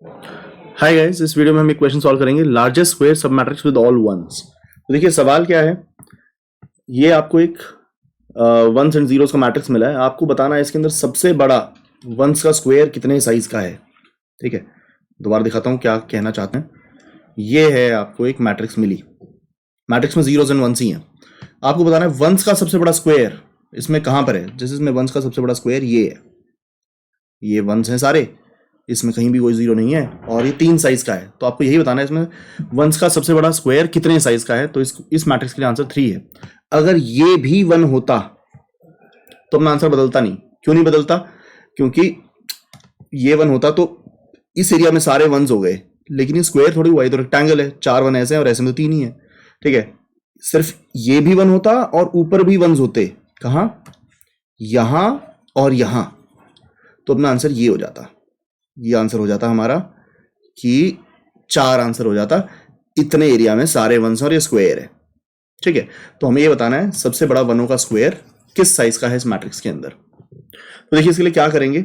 Hi guys, इस video में हम एक क्वेश्चन सॉल्व करेंगे। लार्जेस्ट स्क्वायर सब मैट्रिक्स विद ऑल वंस। तो देखिए सवाल क्या है। ये आपको एक वंस एंड जीरोस का मैट्रिक्स मिला है। आपको बताना है इसके अंदर सबसे बड़ा वंस का स्क्वायर कितने साइज का है। ठीक है, दोबारा दिखाता हूँ क्या कहना चाहते हैं। ये है आपको एक मैट्रिक्स मिली। मैट्रिक्स में जीरोस एंड वंस ही हैं। आपको बताना है वंस का सबसे बड़ा स्क्वायर इसमें कहाँ पर है। जैसे इसमें वंस का सबसे बड़ा स्क्वायर ये है, ये वंस हैं सारे, इसमें कहीं भी कोई जीरो नहीं है और ये 3 साइज का है। तो आपको यही बताना है इसमें वंस का सबसे बड़ा स्क्वायर कितने साइज का है। तो इस मैट्रिक्स के लिए आंसर 3 है। अगर ये भी 1 होता तो अपना आंसर बदलता नहीं। क्यों नहीं बदलता? क्योंकि ये 1 होता तो इस एरिया में सारे वंस हो गए, लेकिन ये स्क्वायर थोड़ी हुआ, ये तो रेक्टेंगल है, 4 वन ऐसे हैं और ऐसे में तो 3 ही है। ठीक है, सिर्फ ये भी 1 होता और ऊपर भी वंस होते। कहां? यहां और यहां। तो अपना आंसर ये हो जाता, ये आंसर हो जाता हमारा कि 4 आंसर हो जाता। इतने एरिया में सारे वंस और ये स्क्वायर है। ठीक है, तो हमें ये बताना है सबसे बड़ा वनों का स्क्वायर किस साइज का है इस मैट्रिक्स के अंदर। तो देखिए इसके लिए क्या करेंगे,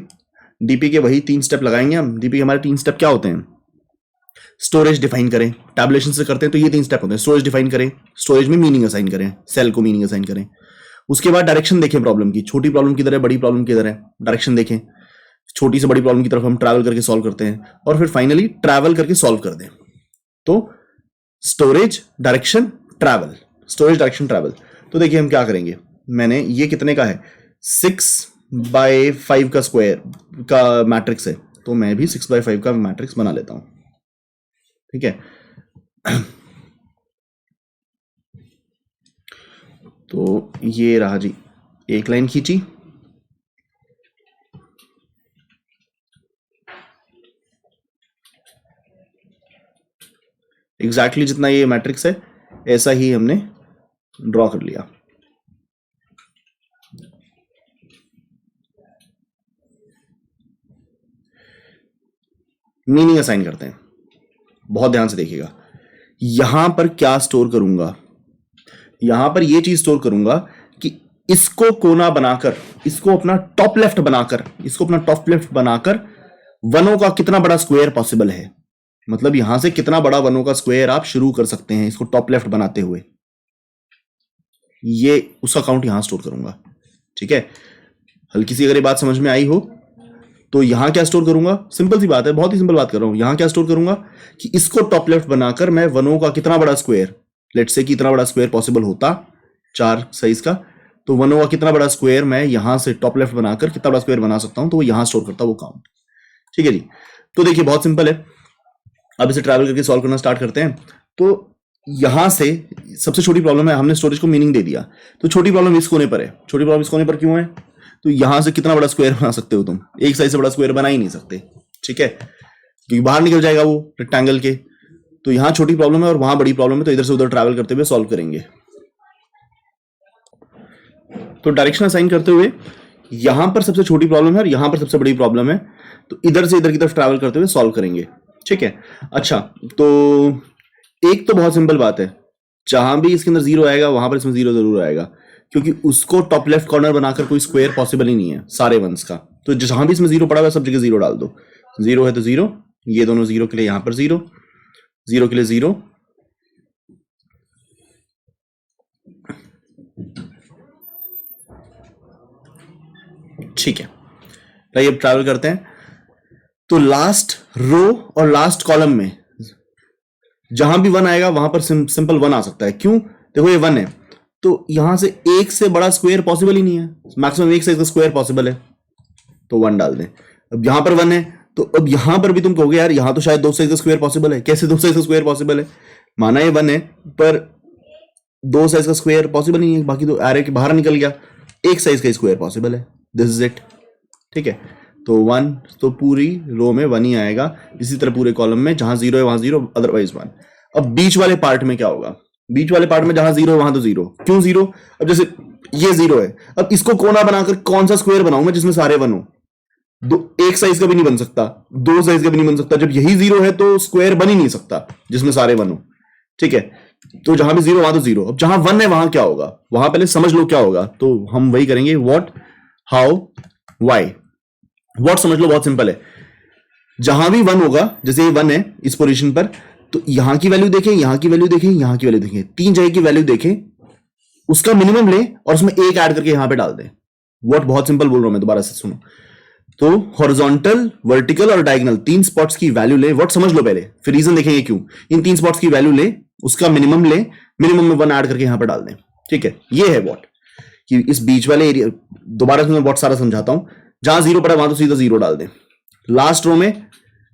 डीपी के वही 3 स्टेप लगाएंगे हम। डीपी के हमारे 3 स्टेप क्या होते हैं? स्टोरेज डिफाइन करें, टैबुलेशन से करते हैं तो ये 3 स्टेप होते हैं। स्टोरेज डिफाइन करें, स्टोरेज में मीनिंग असाइन करें, सेल को मीनिंग असाइन करें। उसके बाद डायरेक्शन देखें प्रॉब्लम की, छोटी प्रॉब्लम किधर है, बड़ी प्रॉब्लम किधर है, डायरेक्शन देखें। छोटी से बड़ी प्रॉब्लम की तरफ हम ट्रैवल करके सॉल्व करते हैं और फिर फाइनली ट्रैवल करके सॉल्व कर दें। तो storage, direction, travel, storage, direction, travel. तो देखिए हम क्या करेंगे। मैंने ये कितने का है, 6/5 का स्क्वायर का मैट्रिक्स है, तो मैं भी 6/5 का मैट्रिक्स बना लेता हूं। ठीक है, तो ये रहा जी, एक लाइन खींची, एग्जैक्टली जितना ये मैट्रिक्स है ऐसा ही हमने ड्रॉ कर लिया। मीनिंग असाइन करते हैं, बहुत ध्यान से देखिएगा। यहां पर क्या स्टोर करूंगा, यहां पर ये चीज स्टोर करूंगा कि इसको कोना बनाकर, इसको अपना टॉप लेफ्ट बनाकर, इसको अपना टॉप लेफ्ट बनाकर वनों का कितना बड़ा स्क्वायर पॉसिबल है। मतलब यहां से कितना बड़ा वनों का स्क्वायर आप शुरू कर सकते हैं इसको टॉप लेफ्ट बनाते हुए, ये उसका काउंट यहां स्टोर करूंगा। ठीक है, हल्की सी अगर ये बात समझ में आई हो तो यहां क्या स्टोर करूंगा, सिंपल सी बात है, बहुत ही सिंपल बात कर रहा हूं। यहां क्या स्टोर करूंगा कि इसको टॉप लेफ्ट बनाकर मैं वनों का कितना बड़ा स्क्वायर, लेट्स से कि इतना बड़ा स्क्वायर पॉसिबल होता 4 साइज का, तो वनों का कितना बड़ा स्क्वायर मैं यहां से टॉप लेफ्ट बनाकर कितना बड़ा स्क्वायर बना सकता हूं, तो वो यहां स्टोर करता वो काउंट। ठीक है जी, तो देखिए बहुत सिंपल है। अब इसे ट्रैवल करके सॉल्व करना स्टार्ट करते हैं। तो यहां से सबसे छोटी प्रॉब्लम है, हमने स्टोरेज को मीनिंग दे दिया, तो छोटी प्रॉब्लम इस कोने पर है। छोटी प्रॉब्लम इस कोने पर क्यों है? तो यहां से कितना बड़ा स्क्वायर बना सकते हो तुम? एक साइज से बड़ा स्क्वायर बना ही नहीं सकते। ठीक है, क्योंकि बाहर निकल जाएगा वो रेक्टेंगल के। तो यहां छोटी प्रॉब्लम है और वहां बड़ी प्रॉब्लम है, तो इधर से उधर ट्रैवल करते हुए सॉल्व करेंगे। तो डायरेक्शन असाइन करते हुए यहां पर सबसे छोटी प्रॉब्लम है और यहां पर सबसे बड़ी प्रॉब्लम है, तो इधर से इधर की तरफ ट्रैवल करते हुए सॉल्व करेंगे। ठीक है, अच्छा तो एक तो बहुत सिंपल बात है, जहां भी इसके अंदर जीरो आएगा वहां पर इसमें जीरो जरूर आएगा, क्योंकि उसको टॉप लेफ्ट कॉर्नर बनाकर कोई स्क्वायर पॉसिबल ही नहीं है सारे वंस का। तो जहां भी इसमें जीरो पड़ा हुआ है सब जगह जीरो डाल दो। जीरो है तो जीरो, ये दोनों जीरो के लिए यहां पर जीरो, जीरो के लिए जीरो। ठीक है, अब ट्रैवल करते हैं। तो लास्ट रो और लास्ट कॉलम में जहां भी 1 आएगा वहां पर सिंपल 1 आ सकता है। क्यों? देखो ये 1 है, तो यहां से एक से बड़ा स्क्वायर पॉसिबल ही नहीं है, मैक्सिमम एक साइज का स्क्वायर पॉसिबल है, तो 1 डाल दें। अब यहां पर 1 है, तो अब यहां पर भी तुम कहोगे यार यहां तो शायद 2 साइज का स्क्वायर पॉसिबल है। कैसे 2 साइज का स्क्वायर पॉसिबल है? माना ये 1 है पर 2 साइज का स्क्वायर पॉसिबल नहीं है, बाकी तो एरे के बाहर निकल गया, एक साइज का स्क्वायर पॉसिबल है। This is it. ठीक है, तो 1, तो पूरी रो में 1 ही आएगा। इसी तरह पूरे कॉलम में जहां जीरो है वहां जीरो, अदरवाइज 1। अब बीच वाले पार्ट में क्या होगा? बीच वाले पार्ट में जहां जीरो है वहां तो जीरो। क्यों जीरो? अब जैसे ये जीरो है, अब इसको कोना बनाकर कौन सा स्क्वायर बनाऊं मैं जिसमें सारे 1 हो? एक साइज का भी नहीं बन सकता, 2 साइज का भी नहीं बन सकता। जब यही जीरो है तो स्क्वायर बन ही नहीं सकता जिसमें सारे 1 हो। ठीक है, तो जहां भी जीरो वहां तो जीरो। अब जहां 1 है वहां क्या होगा, वहां पहले समझ लो क्या होगा। तो हम वही करेंगे, व्हाट, हाउ, व्हाई। व्हाट समझ लो, बहुत सिंपल है। जहां भी 1 होगा, जैसे ये 1 है इस पोजीशन पर, तो यहां की वैल्यू देखें, यहां की वैल्यू देखें, यहां की वैल्यू देखें, 3 जगह की वैल्यू देखें, उसका मिनिमम ले और उसमें 1 ऐड करके यहां पे डाल दें। व्हाट, बहुत सिंपल बोल रहा हूं मैं, दोबारा से सुनो। तो हॉरिजॉन्टल, वर्टिकल और डायगोनल 3 स्पॉट्स की वैल्यू ले, व्हाट समझ लो पहले, फिर रीजन देखेंगे क्यों। इन 3 स्पॉट्स की वैल्यू ले, उसका मिनिमम ले, मिनिमम में 1 ऐड करके यहां पर डाल दें। ठीक है, ये है व्हाट, कि इस बीच वाले एरिया, दोबारा से मैं बहुत सारा समझाता हूं, जहां 0 पड़ा वहां तो सीधा 0 डाल दें। लास्ट रो में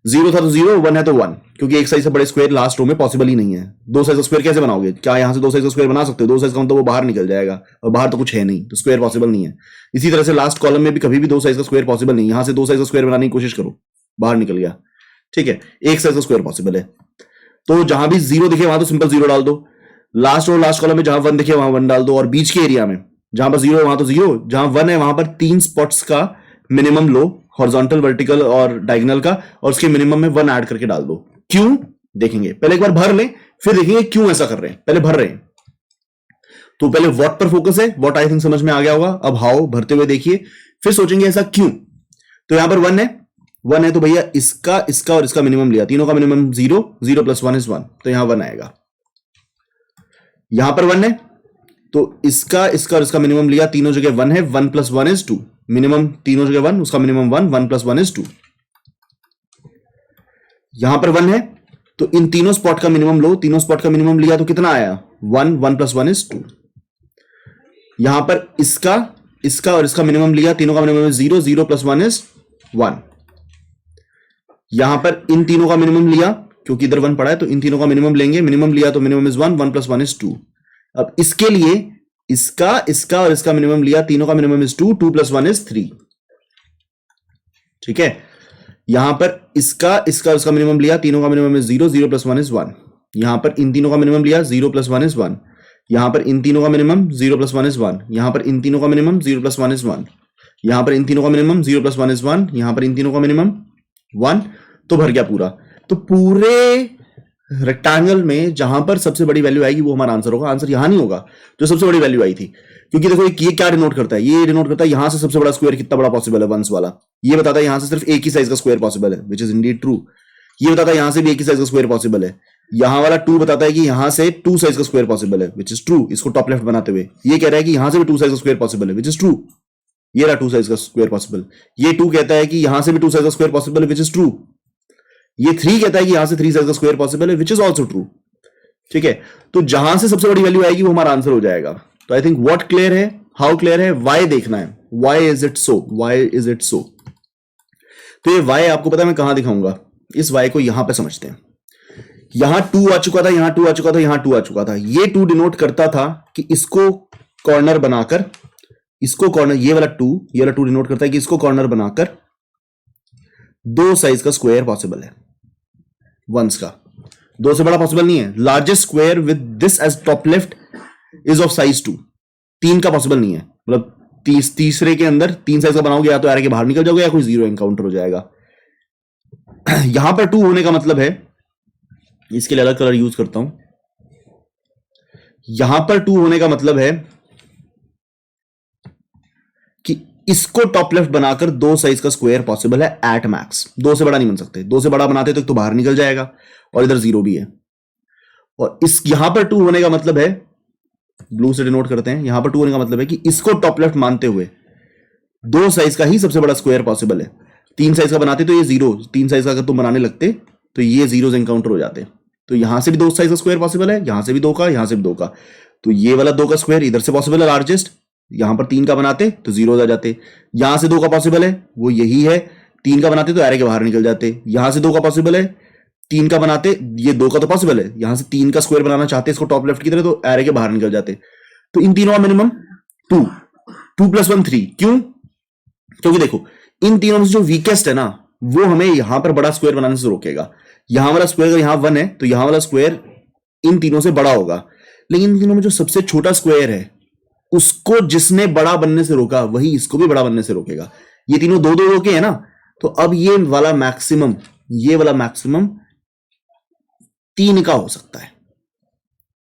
0 था तो 0, 1 है तो 1, क्योंकि एक साइज से बड़े स्क्वायर लास्ट रो में पॉसिबल ही नहीं है। 2 साइज का स्क्वायर कैसे बनाओगे? क्या यहां से 2 साइज का स्क्वायर बना सकते हो? 2 साइज का तो वो बाहर निकल जाएगा, और बाहर तो कुछ है नहीं, तो स्क्वायर पॉसिबल नहीं है। इसी तरह से लास्ट कॉलम में भी कभी भी 2 साइज का स्क्वायर पॉसिबल नहीं। यहां से 2 साइज का स्क्वायर बनाने की कोशिश करो, बाहर निकल गया। ठीक है, एक साइज का स्क्वायर पॉसिबल है। तो जहां भी 0 दिखे वहां तो सिंपल 0 डाल दो। लास्ट रो लास्ट कॉलम में जहां 1 दिखे वहां 1 डाल दो, और बीच के एरिया में जहां पर 0 है वहां तो 0, जहां 1 है वहां पर 3 स्पॉट्स का मिनिमम लो, हॉरिजॉन्टल, वर्टिकल और डायगोनल का, और उसके मिनिमम में 1 ऐड करके डाल दो। क्यों देखेंगे, पहले एक बार भर लें, फिर देखेंगे क्यों ऐसा कर रहे हैं। पहले भर रहे हैं तो पहले व्हाट पर फोकस है, व्हाट आई थिंक समझ में आ गया होगा। अब हाउ भरते हुए देखिए, फिर सोचेंगे ऐसा क्यों। तो यहां पर 1 है, 1 है तो भैया इसका, इसका और इसका मिनिमम लिया, तीनों का मिनिमम 0, 0 + 1 = 1, तो यहां 1 आएगा। यहां पर 1 है तो इसका, इसका और इसका मिनिमम लिया, तीनों जगह 1 है, 1 + 1 = 2, मिनिमम तीनों जगह 1, उसका मिनिमम 1, 1 + 1 = 2। यहां पर 1 है तो इन तीनों स्पॉट का मिनिमम लो, तीनों स्पॉट का मिनिमम लिया तो कितना आया, 1, 1 + 1 = 2। यहां पर इसका, इसका और इसका मिनिमम लिया, तीनों का मिनिमम 0, 0 + 1 = 1। यहां पर इन तीनों का मिनिमम लिया, क्योंकि इधर 1 पड़ा है तो इन तीनों का मिनिमम लेंगे, मिनिमम लिया तो मिनिमम 1, 1 + 1 = 2। अब इसके लिए इसका, इसका और इसका मिनिमम लिया, तीनों का मिनिमम 2, 2 + 1 = 3। ठीक है, यहां पर इसका, इसका और इसका मिनिमम लिया, तीनों का मिनिमम 0, 0 + 1 = 1। यहां पर इन तीनों का मिनिमम लिया, 0 + 1 = 1। यहां पर इन तीनों का मिनिमम 0 + 1 = 1। यहां पर इन तीनों का मिनिमम 0 + 1 = 1। यहां पर इन तीनों का मिनिमम 0 + 1 = 1। यहां पर इन तीनों का मिनिमम 1। तो भर गया पूरा। तो पूरे रेक्टेंगल में जहां पर सबसे बड़ी वैल्यू आएगी वो हमारा आंसर होगा। आंसर यहां नहीं होगा जो सबसे बड़ी वैल्यू आई थी, क्योंकि देखो ये क्या डिनोट करता है, ये डिनोट करता है यहां से सबसे बड़ा स्क्वायर कितना बड़ा पॉसिबल है, वंस वाला। ये बताता है यहां से सिर्फ एक ही साइज का स्क्वायर पॉसिबल है, विच इज इंडीड ट्रू। ये बताता है यहां से भी एक ही साइज का स्क्वायर पॉसिबल है। यहां वाला 2 बताता है कि यहां से 2 साइज का स्क्वायर पॉसिबल है, विच इज ट्रू। इसको टॉप लेफ्ट बनाते हुए ये कह रहा है कि यहां से भी 2 साइज का स्क्वायर पॉसिबल है, विच इज ट्रू। ये रहा 2 साइज का स्क्वायर पॉसिबल। ये 2 कहता है कि यहां से भी 2 साइज का स्क्वायर पॉसिबल है, विच इज ट्रू। ये 3 कहता है कि यहां से 3 साइज का स्क्वायर पॉसिबल है, विच इज ऑल्सो ट्रू। ठीक है, तो जहां से सबसे बड़ी वैल्यू आएगी वो हमारा आंसर हो जाएगा। तो आई थिंक व्हाट क्लियर है, हाउ क्लियर है, वाई देखना है, why is it so, why is it so. तो ये वाई आपको पता है मैं कहां दिखाऊंगा, इस वाई को यहां पे समझते हैं। यहां 2 आ चुका था, यहां 2 आ चुका था, यहां 2 आ चुका था। ये 2 डिनोट करता था कि इसको कॉर्नर बनाकर, इसको कॉर्नर, ये वाला 2, ये वाला 2 डिनोट करता है कि इसको कॉर्नर बनाकर 2 साइज का स्क्वायर पॉसिबल है, वंस का। 2 से बड़ा पॉसिबल नहीं है। Largest square with this edge top left is of size 2। 3 का पॉसिबल नहीं है, मतलब तीसरे के अंदर 3 साइज का बनाओगे या तो एरे के बाहर निकल जाओगे या कोई 0 एनकाउंटर हो जाएगा। यहां पर 2 होने का मतलब है, इसके लिए अलग कलर यूज करता हूं। यहां पर 2 होने का मतलब है कि इसको टॉप लेफ्ट बनाकर 2 साइज का स्क्वायर पॉसिबल है एट मैक्स। 2 से बड़ा नहीं बन सकते, 2 से बड़ा बनाते तो बाहर निकल जाएगा, और इधर 0 भी है। और इस यहां पर 2 होने का मतलब है, ब्लू से डिनोट करते हैं, यहां पर 2 होने का मतलब है कि इसको टॉप लेफ्ट मानते हुए 2 साइज का ही सबसे बड़ा स्क्वायर पॉसिबल है। 3 साइज का बनाते तो ये 0, 3 साइज का अगर तुम बनाने लगते तो ये 0 एनकाउंटर हो जाते। तो यहां से भी 2 साइज का स्क्वायर पॉसिबल है, यहां से भी 2 का, यहां से भी 2 का। तो ये वाला 2 का स्क्वायर इधर से पॉसिबल है लार्जेस्ट, यहां पर 3 का बनाते तो 0 आ जाते। यहां से 2 का पॉसिबल है, वो यही है, 3 का बनाते तो एरे के बाहर निकल जाते। यहां से 2 का पॉसिबल है, 3 का बनाते, ये 2 का तो पॉसिबल है, यहां से 3 का स्क्वायर बनाना चाहते इसको टॉप लेफ्ट की तरह, तो एरे के बाहर निकल जाते। तो इन तीनों का मिनिमम 2, 2 + 1 3। क्यों? क्योंकि देखो इन तीनों में से जो वीकेस्ट है ना, वो हमें यहां पर बड़ा स्क्वायर बनाने से रोकेगा। यहां वाला स्क्वायर अगर यहां 1 है तो यहां वाला स्क्वायर इन तीनों से बड़ा होगा, लेकिन इन तीनों में जो सबसे छोटा स्क्वायर है उसको जिसने बड़ा बनने से रोका वही इसको भी बड़ा बनने से रोकेगा। ये तीनों 2-2 रोके हैं ना, तो अब ये वाला मैक्सिमम, ये वाला मैक्सिमम 3 का हो सकता है।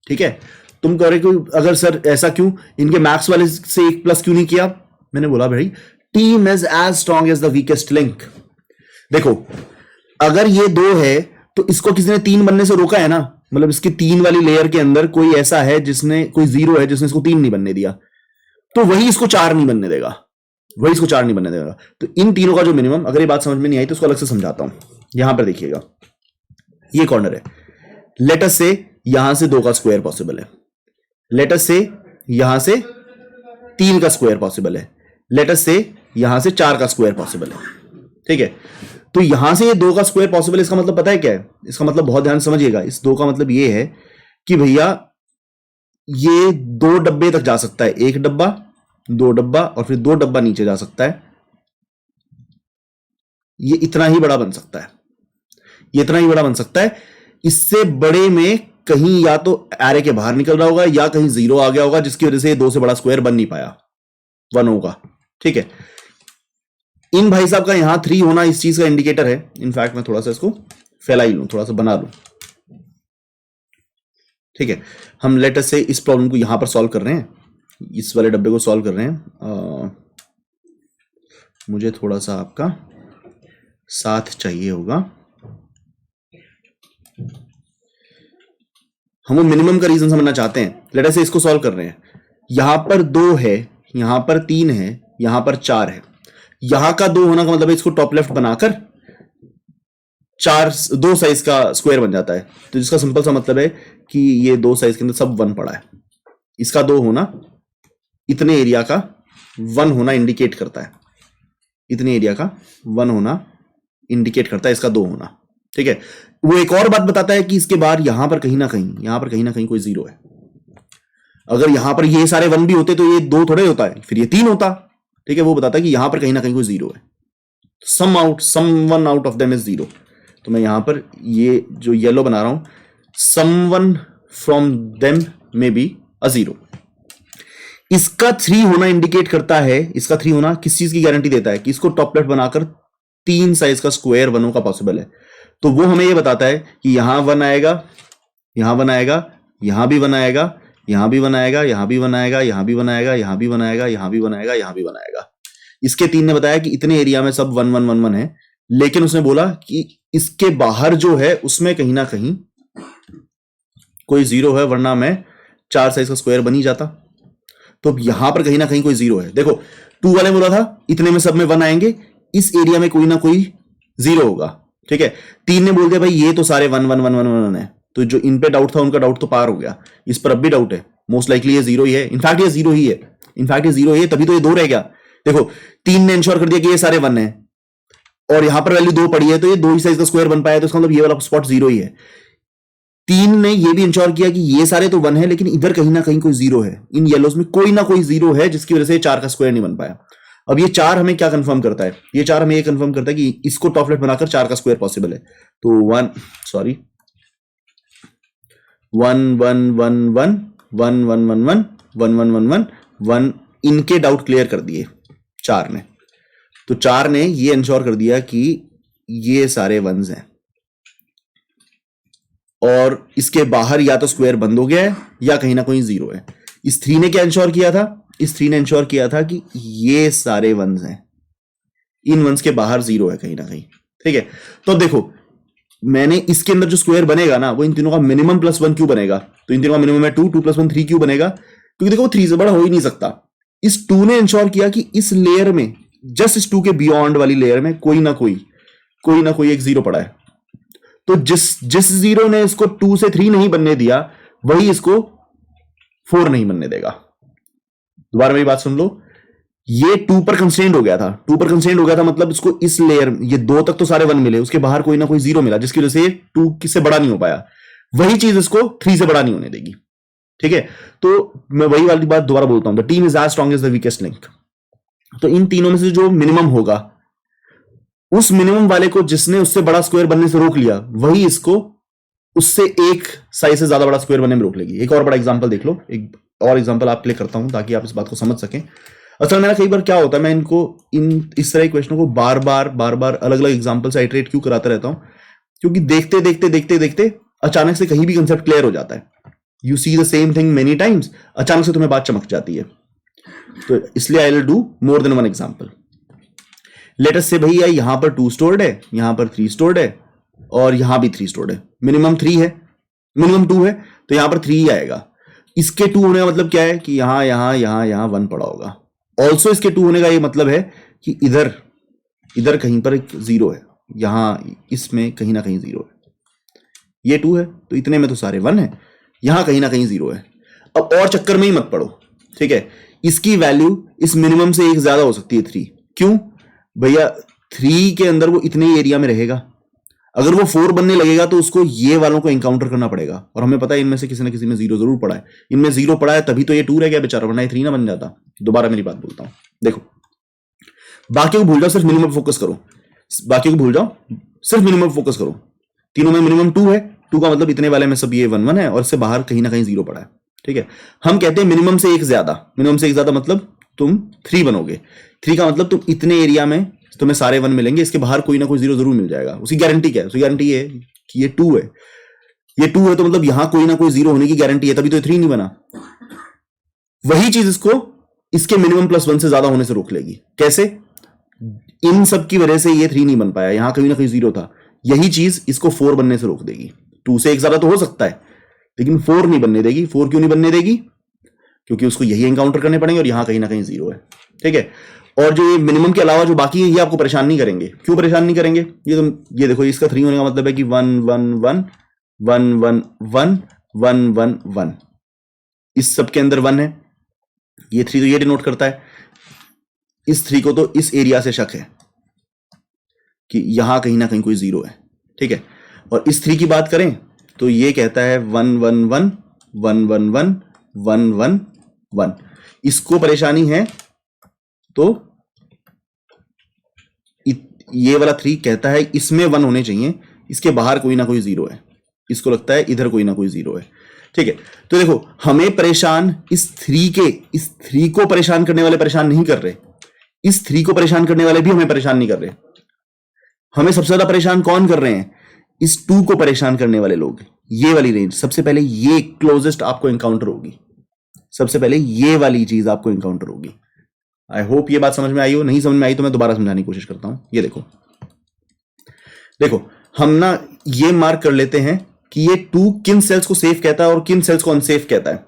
ठीक है, तुम कह रहे हो अगर सर ऐसा क्यों, इनके मैक्स वाले से 1 प्लस क्यों नहीं किया? मैंने बोला भाई team is as strong as the weakest link. देखो अगर ये 2 है तो इसको किसी ने 3 बनने से रोका है ना, मतलब इसकी 3 वाली लेयर के अंदर कोई ऐसा है जिसने, कोई 0 है जिसने इसको 3 नहीं बनने दिया, तो वही इसको 4 नहीं बनने देगा, वही इसको 4 नहीं बनने देगा। तो इन तीनों का जो मिनिमम, अगर ये बात समझ में नहीं आई तो उसको अलग से समझाता हूं। यहां पर देखिएगा, ये कॉर्नर है, लेट अस से यहां से 2 का स्क्वायर पॉसिबल है, लेट अस से यहां से 3 का स्क्वायर पॉसिबल है, लेट अस से यहां से 4 का स्क्वायर पॉसिबल है, ठीक है। तो यहां से ये 2 का स्क्वायर पॉसिबल है, इसका मतलब पता है क्या है? इसका मतलब बहुत ध्यान से समझिएगा, इस 2 का मतलब ये है कि भैया ये 2 डब्बे तक जा सकता है, 1 डब्बा, 2 डब्बा और फिर 2 डब्बा नीचे जा सकता है, ये इतना ही बड़ा बन सकता है, ये इतना ही बड़ा बन सकता है। इससे बड़े में कहीं या तो एरे के बाहर निकल रहा होगा या कहीं 0 आ गया होगा, जिसकी वजह से 2 से बड़ा स्क्वायर बन नहीं पाया, 1 होगा, ठीक है। इन भाई साहब का यहां 3 होना इस चीज का इंडिकेटर है। इनफैक्ट मैं थोड़ा सा इसको फैला ही लूं, थोड़ा सा बना लूं, ठीक है। हम लेट अस से इस प्रॉब्लम को यहां पर सॉल्व कर रहे हैं, इस वाले डब्बे को सॉल्व कर रहे हैं। मुझे थोड़ा सा आपका साथ चाहिए होगा। हम वो मिनिमम का रीजन समझना चाहते हैं। लेट अस से इसको सॉल्व कर रहे हैं, यहां पर 2 है, यहां पर 3 है, यहां पर 4 है। यहां का 2 होना का मतलब है इसको टॉप लेफ्ट बनाकर 2 साइज का स्क्वायर बन जाता है। तो जिसका सिंपल सा मतलब है कि ये 2 साइज के अंदर सब 1 पड़ा है। इसका 2 होना इतने एरिया का 1 होना इंडिकेट करता है, इतने एरिया का 1 होना इंडिकेट करता है इसका 2 होना, ठीक है। वो एक और बात बताता है कि इसके बाहर यहां पर कहीं ना कहीं कोई 0 है। अगर यहां पर ये सारे 1 भी होते तो ये 2 थोड़े होता है, फिर ये 3 होता, ठीक है। वो बताता है कि यहां पर कहीं ना कहीं कोई 0 है, someone out of them is 0। तो मैं यहां पर ये जो येलो बना रहा हूं, someone from them may be a 0। इसका 3 होना इंडिकेट करता है, इसका 3 होना किस चीज की गारंटी देता है कि इसको टॉप लेफ्ट बनाकर 3 साइज का स्क्वायर 1 का पॉसिबल है। तो वो हमें ये बताता है कि यहां 1 आएगा, यहां 1 आएगा, यहां भी 1 आएगा, यहां भी 1 आएगा, यहां भी 1 आएगा, यहां भी 1 आएगा, यहां भी 1 आएगा, यहां भी 1 आएगा, यहां भी 1 आएगा। इसके 3 ने बताया कि इतने एरिया में सब 1 1 1 1 है, लेकिन उसने बोला कि इसके बाहर जो है उसमें कहीं ना कहीं कोई 0 है, वरना मैं 4 साइज का स्क्वायर बन ही जाता। तो यहां पर कहीं ना कहीं कोई 0 है। देखो 2 वाले बोला था इतने में सब में 1 आएंगे, इस एरिया में कोई ना कोई 0 होगा, ठीक है। 3 ने बोल दिया भाई ये तो सारे 1 1 1 1 1 है, तो जो इन पे डाउट था उनका डाउट तो पार हो गया। इस पर अब भी डाउट है, मोस्ट लाइकली ये 0 ही है। इनफैक्ट ये 0 ही है, इनफैक्ट ये 0 ही है, तभी तो ये 2 रह गया। देखो 3 ने इंश्योर कर दिया कि ये सारे 1 है और यहां पर वैल्यू 2 पड़ी है, तो ये 2 ही साइज का स्क्वायर बन पाया, तो इसका मतलब ये वाला स्पॉट 0 ही है। 3 ने ये भी इंश्योर किया कि ये सारे तो 1 है, लेकिन इधर कहीं ना कहीं कोई 0 है, इन येलोस में कोई ना कोई 0 है, जिसकी वजह से 4 का स्क्वायर नहीं बन पाया। अब ये 4 हमें क्या कंफर्म करता है? ये 4 हमें ये कंफर्म करता है कि इसको टॉप लेफ्ट बनाकर 4 का स्क्वायर पॉसिबल है। तो 1 1 1 1 1 1 1 1 1 1 1 1 1 1 इनके डाउट क्लियर कर दिए 4 ने। तो 4 ने ये इंश्योर कर दिया कि ये सारे 1s हैं और इसके बाहर या तो स्क्वायर बंद हो गया है या कहीं ना कहीं 0 है। इस 3 ने क्या इंश्योर किया था? इस 3 ने इंश्योर किया था कि ये सारे 1s हैं, इन 1s के बाहर 0 है कहीं ना कहीं, ठीक है। तो देखो मैंने इसके अंदर जो स्क्वायर बनेगा ना, वो इन तीनों का मिनिमम प्लस 1 क्यों बनेगा? तो इन तीनों का मिनिमम है 2, 2 + 1 3 क्यों बनेगा? क्योंकि देखो 3 से बड़ा हो ही नहीं सकता। इस 2 ने इंश्योर किया कि इस लेयर में, जस्ट इस 2 के बियॉन्ड वाली लेयर में कोई ना कोई एक 0 पड़ा है। तो जिस 0 ने इसको 2 से 3 नहीं बनने दिया, वही इसको 4 नहीं बनने देगा। दोबारा मेरी बात सुन लो, ये 2 पर कंस्ट्रेंट हो गया था, 2 पर कंस्ट्रेंट हो गया था मतलब इसको इस लेयर, ये 2 तक तो सारे 1 मिले, उसके बाहर कोई ना कोई 0 मिला, जिसकी वजह से 2 किससे बड़ा नहीं हो पाया। वही चीज इसको 3 से बड़ा नहीं होने देगी, ठीक है। तो मैं वही वाली बात दोबारा बोलता हूं, the team is as strong as the weakest link. तो इन तीनों में से जो मिनिमम होगा, उस मिनिमम वाले को जिसने उससे बड़ा स्क्वायर बनने से रोक लिया, वही इसको उससे एक साइज से ज्यादा बड़ा स्क्वायर बनने में रोक लेगी। एक और बड़ा एग्जांपल देख लो, एक और एग्जांपल आप प्ले करता हूं ताकि आप इस बात को समझ सकें। असल में कई बार क्या होता है, मैं इनको इस तरह के क्वेश्चनों को बार बार अलग अलग एग्जांपल से आइटरेट क्यों कराता रहता हूं, क्योंकि देखते अचानक से कहीं भी कंसेप्ट क्लियर हो जाता है। You see the same thing many times, अचानक से तुम्हें बात चमक जाती है। तो इसलिए I will do more than one example. Let us से भैया यहां पर 2 स्टोर्ड है, यहां पर 3 स्टोर्ड है, और यहां भी 3 स्टोर्ड है, मिनिमम 3 है, मिनिमम 2 है, तो यहां पर 3 ही आएगा। इसके 2 होने का मतलब क्या है कि यहां यहां यहां यहां 1 पड़ा होगा। ऑल्सो इसके 2 होने का ये मतलब है कि इधर इधर कहीं पर एक 0 है, यहां इसमें कहीं ना कहीं 0 है, ये 2 है तो इतने में तो सारे 1 है, यहां कहीं ना कहीं 0 है। अब और चक्कर में ही मत पड़ो, ठीक है। इसकी वैल्यू इस मिनिमम से एक ज्यादा हो सकती है 3। क्यों भैया? 3 के अंदर वो इतने एरिया में रहेगा, अगर वो 4 बनने लगेगा तो उसको ये वालों को एनकाउंटर करना पड़ेगा, और हमें पता है इनमें से किसी ना किसी में 0 जरूर पड़ा है। इनमें 0 पड़ा है तभी तो ये 2 रह गया बेचारा, वरना ये 3 ना बन जाता। दोबारा मेरी बात बोलता हूं, देखो बाकियों को भूल जाओ, सिर्फ मिनिमम फोकस करो, बाकियों को भूल जाओ, सिर्फ मिनिमम फोकस करो। तीनों में मिनिमम 2 है, 2 का मतलब इतने वाले में सब ये 1 1 है और इससे बाहर कहीं ना कहीं 0 पड़ा है, ठीक है। हम कहते हैं मिनिमम से एक ज्यादा, मिनिमम से एक ज्यादा मतलब तुम 3 बनोगे। 3 का मतलब तुम इतने एरिया में तुम्हें सारे 1 मिलेंगे, इसके बाहर कोई ना कोई 0 जरूर मिल जाएगा। उसकी गारंटी क्या है? उसकी गारंटी ये है कि ये 2 है, ये 2 है तो मतलब यहां कोई ना कोई 0 होने की गारंटी है, तभी तो 3 नहीं बना। वही चीज इसको इसके मिनिमम +1 से ज्यादा होने से रोक लेगी। कैसे? इन सब की वजह से ये 3 नहीं बन पाया, यहां कहीं ना कहीं 0 था, यही चीज इसको 4 बनने से रोक देगी। 2 से एक ज्यादा तो हो सकता है लेकिन 4 नहीं बनने देगी। 4 क्यों नहीं बनने देगी? क्योंकि उसको यही एनकाउंटर करने पड़ेंगे और यहां कहीं ना कहीं 0 है, ठीक है। और जो ये मिनिमम के अलावा जो बाकी है ये आपको परेशान नहीं करेंगे। क्यों परेशान नहीं करेंगे? ये देखो, इसका 3 होने का मतलब है कि 1 1 1 1 1 1 1 1 1, इस सब के अंदर 1 है। ये 3 तो ये डिनोट करता है, इस 3 को तो इस एरिया से शक है कि यहां कहीं ना कहीं कोई 0 है, ठीक है। और इस 3 की बात करें तो ये कहता है 1 1 1 1 1 1 1 1 1। इसको परेशानी है तो ये वाला 3 कहता है इसमें 1 होने चाहिए, इसके बाहर कोई ना कोई 0 है, इसको लगता है इधर कोई ना कोई 0 है, ठीक है। तो देखो हमें परेशान इस 3 को परेशान करने वाले परेशान नहीं कर रहे, इस 3 को परेशान करने वाले भी हमें परेशान नहीं कर रहे। हमें सबसे ज्यादा परेशान कौन कर रहे हैं? इस 2 को परेशान करने वाले लोग। ये वाली रेंज सबसे पहले ये क्लोजेस्ट आपको एनकाउंटर होगी, सबसे पहले ये वाली चीज आपको एनकाउंटर होगी। आई होप ये बात समझ में आई हो, नहीं समझ में आई तो मैं दोबारा समझाने की कोशिश करता हूं। ये देखो हम ना ये मार्क कर लेते हैं कि ये 2 किन सेल्स को सेफ कहता है और किन सेल्स को अनसेफ कहता है।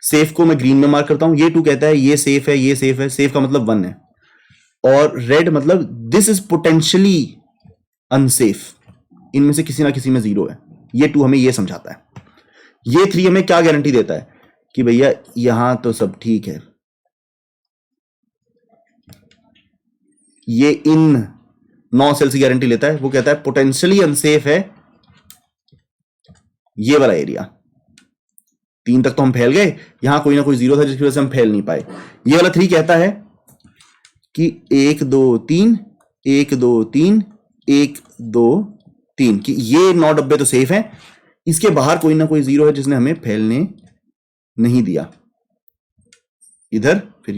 सेफ को मैं ग्रीन में मार्क करता हूं, ये 2 कहता है ये सेफ है, ये सेफ है, सेफ का मतलब 1 है, और रेड मतलब दिस इज पोटेंशियली अनसेफ, इनमें से किसी ना किसी में 0 है। ये 2 हमें ये समझाता है। ये 3 हमें क्या गारंटी देता है कि भैया यहां तो सब ठीक है, ये इन 9 सेल्स की गारंटी लेता है। वो कहता है पोटेंशियली अनसेफ है ये वाला एरिया। 3 तक तो हम फैल गए, यहां कोई ना कोई 0 था जिसकी वजह से हम फैल नहीं पाए। ये वाला 3 कहता है कि 1 2 3 1 2 3 1 2 3 कि ये 9 डब्बे तो सेफ हैं, इसके बाहर कोई ना कोई 0 है जिसने हमें फैलने नहीं दिया। इधर फिर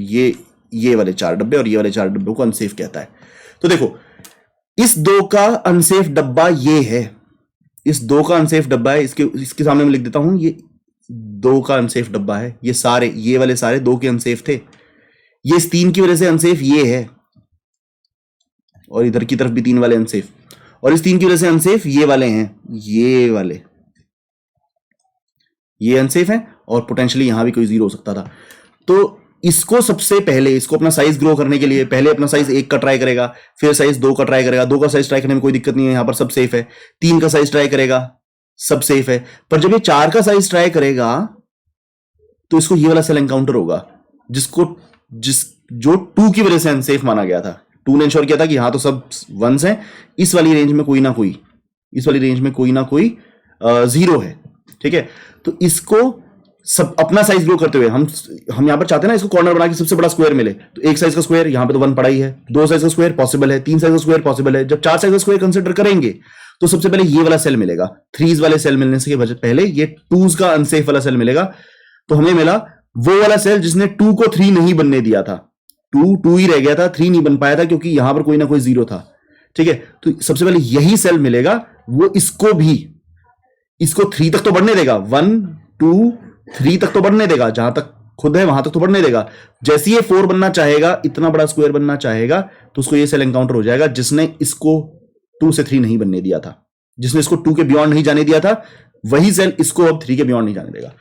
ये वाले 4 डब्बे और ये वाले 4 डब्बे को अनसेफ कहता है। तो देखो इस 2 का अनसेफ डब्बा ये है, इस 2 का अनसेफ डब्बा है, इसके सामने मैं लिख देता हूं, ये 2 का अनसेफ डब्बा है। ये सारे ये वाले सारे 2 के अनसेफ थे, ये इस 3 की वजह से अनसेफ ये है, और इधर की तरफ भी 3 वाले अनसेफ, और इस 3 की वजह से अनसेफ ये वाले हैं, ये वाले ये अनसेफ है, और पोटेंशियली यहां भी कोई 0 हो सकता था। तो इसको सबसे पहले इसको अपना साइज ग्रो करने के लिए पहले अपना साइज 1 का ट्राई करेगा, फिर साइज 2 का ट्राई करेगा। 2 का साइज ट्राई करने में कोई दिक्कत नहीं है, यहां पर सब सेफ है। 3 का साइज ट्राई करेगा, सब सेफ है। पर जब ये 4 का साइज ट्राई करेगा तो इसको ये वाला सेल एनकाउंटर होगा जो 2 की वजह से अनसेफ माना गया था। 2 ने इंश्योर किया था कि यहां तो सब 1s हैं, इस वाली रेंज में कोई ना कोई 0 है, ठीक है। तो इसको सब अपना साइज ग्रो करते हुए हम यहां पर चाहते हैं ना इसको कॉर्नर बना के सबसे बड़ा स्क्वायर मिले। तो 1 साइज का स्क्वायर यहां पे तो 1 पड़ा ही है, 2 साइज का स्क्वायर पॉसिबल है, 3 साइज का स्क्वायर पॉसिबल है। जब 4 साइज का स्क्वायर कंसीडर करेंगे तो सबसे पहले ये वाला सेल मिलेगा। 3s वाले सेल मिलने से पहले ये 2s का अनसेफ वाला सेल मिलेगा। तो हमें मिला वो वाला सेल जिसने 2 को 3 नहीं बनने दिया था। 2 ही रह गया था, 3 नहीं बन पाया था क्योंकि यहां पर कोई ना कोई 0 था, ठीक है। तो सबसे पहले यही सेल मिलेगा, वो इसको 3 तक तो बढ़ने देगा, 1 2 3 तक तो बढ़ने देगा, जहां तक खुद है वहां तक तो बढ़ने देगा। जैसे ये 4 बनना चाहेगा, इतना बड़ा स्क्वायर बनना चाहेगा, तो उसको ये सेल एनकाउंटर हो जाएगा जिसने इसको 2 से 3 नहीं बनने दिया था। जिसने इसको 2 के बियॉन्ड नहीं जाने दिया था, वही सेल इसको अब 3 के बियॉन्ड नहीं जाने देगा।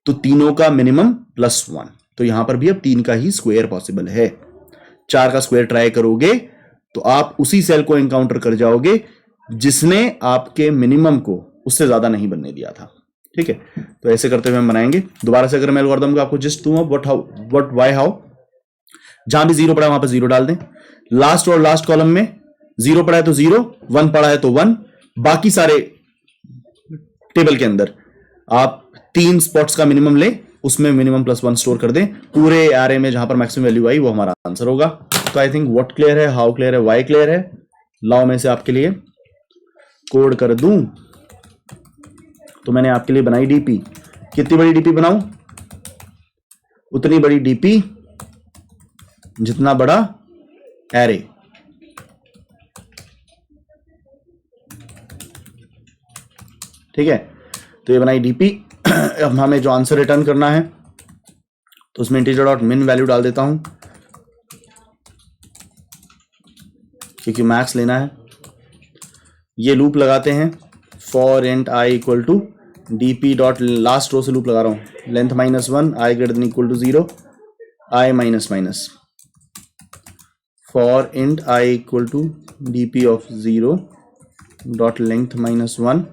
तो तीनों का मिनिमम +1, तो यहां पर भी अब 3 का ही स्क्वायर पॉसिबल है। 4 का स्क्वायर ट्राई करोगे तो आप उसी सेल को एनकाउंटर कर जाओगे जिसने आपके मिनिमम को उससे ज्यादा नहीं बनने दिया था। ठीक है, तो ऐसे करते हुए हम बनाएंगे। दोबारा से अगर मैं एल्गोरिथम को आपको जस्ट दूं, व्हाट वाई हाउ, जहां भी 0 पड़ा है वहां पर 0 डाल दें। लास्ट और लास्ट कॉलम में 0 पड़ा है तो 0, 1 पड़ा है तो 1। बाकी सारे टेबल के अंदर आप 3 स्पॉट्स का मिनिमम ले, उसमें मिनिमम +1 स्टोर कर दें। पूरे एरे में जहां पर मैक्सिमम वैल्यू आई वो हमारा आंसर होगा। तो आई थिंक व्हाट क्लियर है, हाउ क्लियर है, वाई क्लियर है। लाओ मैं से आपके लिए कोड कर दूं। तो मैंने आपके लिए बनाई डीपी। कितनी बड़ी डीपी बनाऊं? उतनी बड़ी डीपी जितना बड़ा एरे। ठीक है, तो ये बनाई डीपी। अब हमें जो आंसर रिटर्न करना है तो उसमें इंटीजर डॉट मिन वैल्यू डाल देता हूं, क्योंकि मैक्स लेना है। ये लूप लगाते हैं, for int i equal to DP dot last row से लूप लगा रहा हूं, length -1 i greater than equal to 0 i minus minus, for int i equal to DP of 0 dot length -1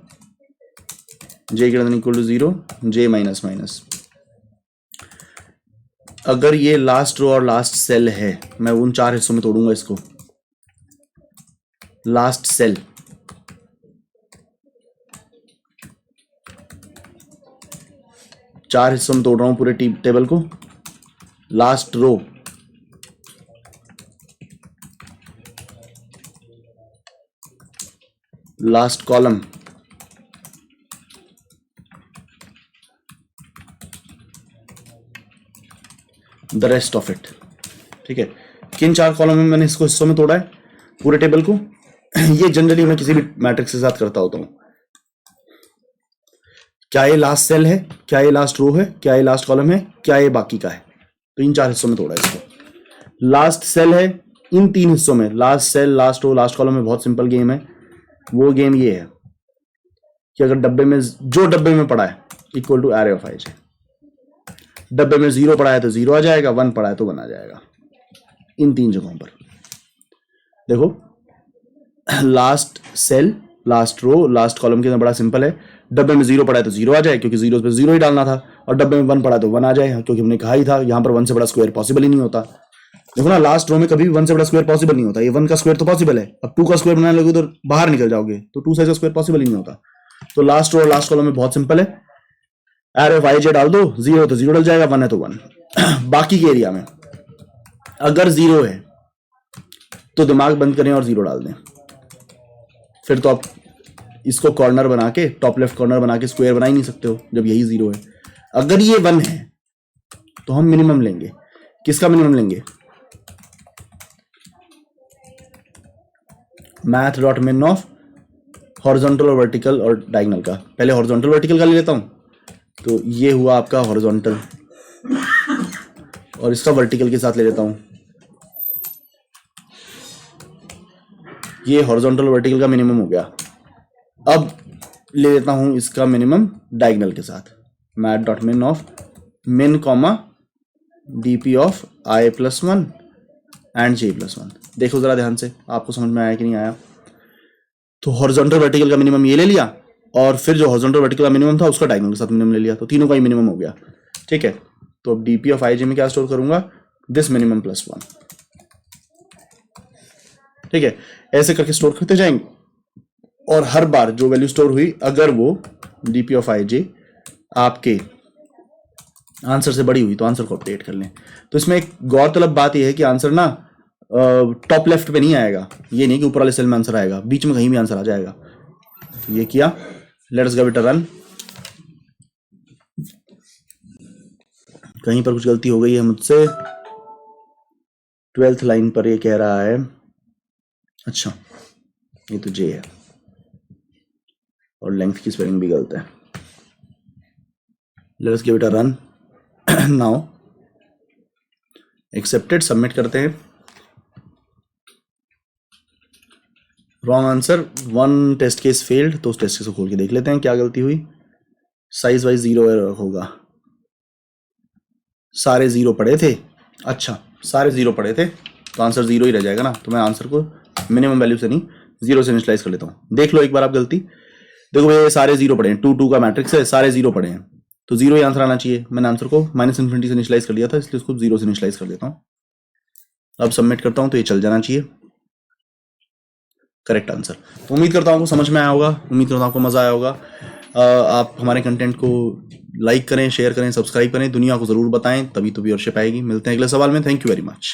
j greater than equal to 0 j minus minus. अगर ये last row और last cell है, मैं उन 4 हिस्सों में तोड़ूंगा इसको। लास्ट सेल, चार हिस्सों में तोड़ रहा हूं पूरे टेबल को। Last row, last column, the rest of it. ठीक है, किन 4 कॉलम में मैंने इसको हिस्सों में तोड़ा है पूरे टेबल को? ये जनरली मैं किसी भी मैट्रिक्स के साथ करता होता हूं। क्या ये लास्ट सेल है, क्या ये लास्ट रो है, क्या ये लास्ट कॉलम है, क्या ये बाकी का है? तो इन 4 हिस्सों में तोड़ा है इसको। लास्ट सेल है इन 3 हिस्सों में, last cell, last row, last column में। बहुत सिंपल गेम है। वो गेम ये है कि अगर डब्बे में जो डब्बे में पड़ा है इक्वल टू एरे ऑफ आई जे। डब्बे में 0 पड़ा है तो 0 आ जाएगा, 1 पड़ा है तो 1 आ जाएगा। इन 3 जगहों पर देखो, last cell, last row, last column के अंदर बड़ा सिंपल है। डब्बे में 0 पड़ा है तो 0 आ जाए, क्योंकि 0 पे 0 ही डालना था। और डब्बे में 1 पड़ा तो 1 आ जाए, क्योंकि हमने कहा ही था यहां पर 1 से बड़ा स्क्वायर पॉसिबल ही नहीं होता। देखो ना, लास्ट रो में कभी भी 1 से बड़ा स्क्वायर पॉसिबल नहीं होता। ये 1 का स्क्वायर तो पॉसिबल है, अब 2 का स्क्वायर बनाने लगे तो बाहर निकल जाओगे, तो 2 साइज का स्क्वायर पॉसिबल ही नहीं होता। तो लास्ट रो और लास्ट कॉलम में बहुत सिंपल है, एरे ऑफ आई जे डाल दो, 0 तो 0 डल जाएगा, 1 है तो 1। बाकी के एरिया में अगर 0 है तो दिमाग बंद करें और 0 डाल दें। फिर तो आप इसको कॉर्नर बना के, टॉप लेफ्ट कॉर्नर बना के स्क्वायर बना ही नहीं सकते हो जब यही 0 है। अगर ये 1 है तो हम मिनिमम लेंगे। किसका मिनिमम लेंगे? Math dot min of horizontal और वर्टिकल और डायगोनल का। पहले हॉरिजॉन्टल वर्टिकल का ले लेता हूं, तो ये हुआ आपका हॉरिजॉन्टल, और इसका वर्टिकल के साथ ले लेता हूं। ये हॉरिजॉन्टल वर्टिकल का मिनिमम हो गया। अब ले लेता हूं इसका मिनिमम डायगोनल के साथ, math dot min of min comma DP of I +1 and J +1। देखो जरा ध्यान से, आपको समझ में आया कि नहीं आया? तो हॉरिजॉन्टल वर्टिकल का मिनिमम ये ले लिया, और फिर जो हॉरिजॉन्टल वर्टिकल का मिनिमम था उसका डायगोनल के साथ मिनिमम ले लिया, तो तीनों का ही मिनिमम हो गया। ठीक है, तो अब डीपी ऑफ आई जे में क्या स्टोर करूंगा? This minimum +1। ठीक है, ऐसे करके स्टोर करते जाएंगे, और हर बार जो वैल्यू स्टोर हुई, अगर वो डीपी ऑफ आई जे आपके आंसर से बड़ी हुई तो आंसर को अपडेट कर लें। तो इसमें एक गौरतलब बात यह है कि आंसर ना टॉप लेफ्ट पे नहीं आएगा। ये नहीं कि ऊपर वाले सेल में आंसर आएगा, बीच में कहीं भी आंसर आ जाएगा। तो ये किया, let's give it a run. कहीं पर कुछ गलती हो गई है मुझसे। 12th लाइन पर ये कह रहा है, अच्छा ये तो जे है, और लेंथ की स्पेलिंग भी गलत है। Let's give it a run now. Accepted, submit करते हैं। Wrong answer, 1 test case failed. तो उस टेस्ट केस को खोल के देख लेते हैं क्या गलती हुई। साइज वाइज 0 होगा, सारे 0 पड़े थे। अच्छा, सारे 0 पड़े थे तो आंसर 0 ही रह जाएगा ना। तो मैं आंसर को मिनिमम वैल्यू से नहीं 0 से इनिशियलाइज कर लेता हूँ। देख लो एक बार आप गलती। देखो भैया ये सारे 0 पड़े हैं, 2 2 का मैट्रिक्स है, सारे 0 पड़े हैं तो 0 ही आंसर आना चाहिए। मैंने आंसर को -∞ से इनिशियलाइज कर लिया था, इसलिए उसको 0 से इनिशियलाइज कर देता हूँ। अब सबमिट करता हूँ तो ये चल जाना चाहिए, करेक्ट आंसर। तो उम्मीद करता हूँ आपको समझ में आया होगा, उम्मीद करता हूँ आपको मजा आया होगा। आप हमारे कंटेंट को लाइक करें, शेयर करें, सब्सक्राइब करें, दुनिया को जरूर बताएं, तभी तो व्यूअरशिप आएगी। मिलते हैं अगले सवाल में। Thank you very much.